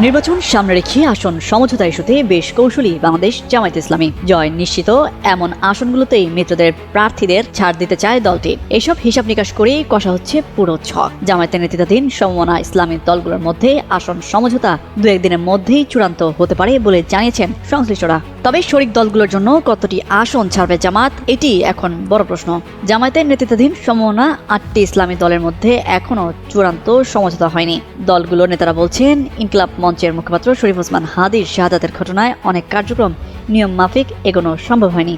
নির্বাচন সামনে রেখে আসন সমঝোতা ইস্যুতে বেশ কৌশলী বাংলাদেশ জামায়াত ইসলামী। জয় নিশ্চিত এমন আসনগুলোতেই মিত্রদের প্রার্থীদের ছাড় দিতে চায় দলটি। এসব হিসাব নিকাশ করেই কষা হচ্ছে পুরো ছক। জামায়াতের নেতৃত্বাধীন সমমনা ইসলামী দলগুলোর মধ্যে আসন সমঝোতা দু একদিনের মধ্যেই চূড়ান্ত হতে পারে বলে জানিয়েছেন সংশ্লিষ্টরা। তবে শরিক দলগুলোর জন্য কতটি আসন ছাড়বে জামাত, এটি এখন বড় প্রশ্ন। জামায়াতের নেতৃত্বাধীন সমমনা 8টি ইসলামী দলের মধ্যে এখনও চূড়ান্ত সমঝোতা হয়নি। দলগুলোর নেতারা বলছেন, ইনকিলাব মঞ্চের মুখপাত্র শরীফ ওসমান হাদির শাহাদাতের ঘটনায় অনেক কার্যক্রম নিয়ম মাফিক এগোনো সম্ভব হয়নি।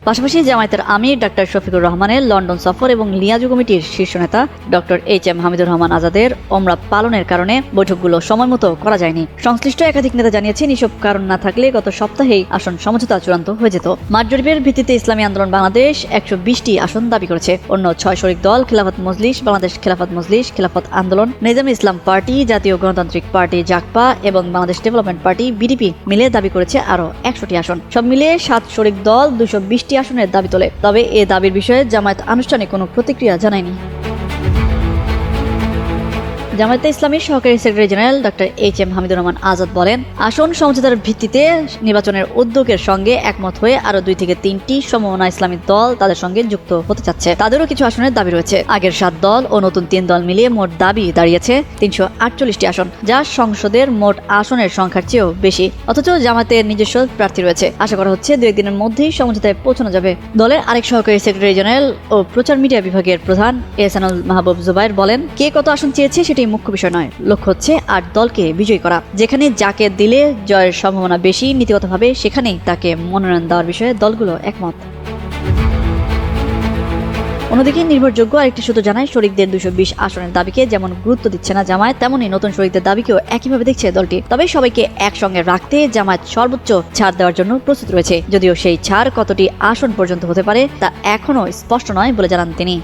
পাশাপাশি জামায়াতের আমির ডাক্তার শফিকুর রহমানের লন্ডন সফর এবং লিয়াজু কমিটির শীর্ষ নেতা ডক্টর এইচ.এম. হামিদুর রহমান আজাদের ওমরা পালনের কারণে বৈঠকগুলো সময়মতো করা যায়নি। সংশ্লিষ্ট একাধিক নেতা জানিয়েছেন, এসব কারণ না থাকলে গত সপ্তাহেই আসন সমঝোতা চূড়ান্ত হয়ে যেত। মাঠ জরিপের ভিত্তিতে ইসলামী আন্দোলন বাংলাদেশ 120টি আসন দাবি করেছে। অন্য 6 শরিক দল খেলাফত মজলিস, বাংলাদেশ খেলাফত মজলিস, খেলাফত আন্দোলন, নিজামী ইসলাম পার্টি, জাতীয় গণতান্ত্রিক পার্টি জাকপা এবং বাংলাদেশ ডেভেলপমেন্ট পার্টি বিডিপি মিলে দাবি করেছে আরও 100টি আসন। সব মিলিয়ে 7 শরিক দল 220টি আসনের দাবি তোলে। তবে এ দাবির বিষয়ে জামায়াত আনুষ্ঠানিক কোনো প্রতিক্রিয়া জানায়নি। জামায়াতে ইসলামীর সহকারী secretary general doctor HM. Hamidur Rahman Azad বলেন, আসন সমঝোতার ভিত্তিতে নির্বাচনের উদ্যোগের সঙ্গে একমত হয়ে আরো 2 থেকে 3টি সমমনা ইসলামী দল তাদের সঙ্গে যুক্ত হতে চাচ্ছে। তাদেরও কিছু আসনের দাবি রয়েছে। আগের 7 দল ও নতুন 3 দল মিলিয়ে মোট দাবি দাঁড়িয়েছে 348টি আসন, যা সংসদের মোট আসনের সংখ্যার চেয়েও বেশি। অথচ জামায়াতের নিজস্ব প্রার্থী রয়েছে। আশা করা হচ্ছে 2 একদিনের মধ্যেই সমঝোতায় পৌঁছানো যাবে। দলের আরেক সহকারী সেক্রেটারি জেনারেল ও প্রচার মিডিয়া বিভাগের প্রধান এহসানুল মাহবুব জুবায়ের বলেন, কে কত আসন চেয়েছে সেটি মুখ্য বিষয় নয়, লক্ষ্য হচ্ছে 8 দলকে বিজয়ী করা। যেখানে যাকে দিলে জয়ের সম্ভাবনা বেশি নীতিগতভাবে সেখানেই তাকে মনোনয়ন দেওয়ার বিষয়ে দলগুলো একমত। অন্যদিকে নির্ভরযোগ্য আরেকটি সূত্র জানায়, শরিকদের 220 আসনের দাবিকে যেমন গুরুত্ব দিচ্ছে না জামায়াত, তেমনি নতুন শরিকদের দাবিকেও একইভাবে দেখছে দলটি। তবে সবাইকে একসঙ্গে রাখতে জামায়াত সর্বোচ্চ ছাড় দেওয়ার জন্য প্রস্তুত রয়েছে। যদিও সেই ছাড় কতটি আসন পর্যন্ত হতে পারে তা এখনও স্পষ্ট নয় বলে জানান তিনি।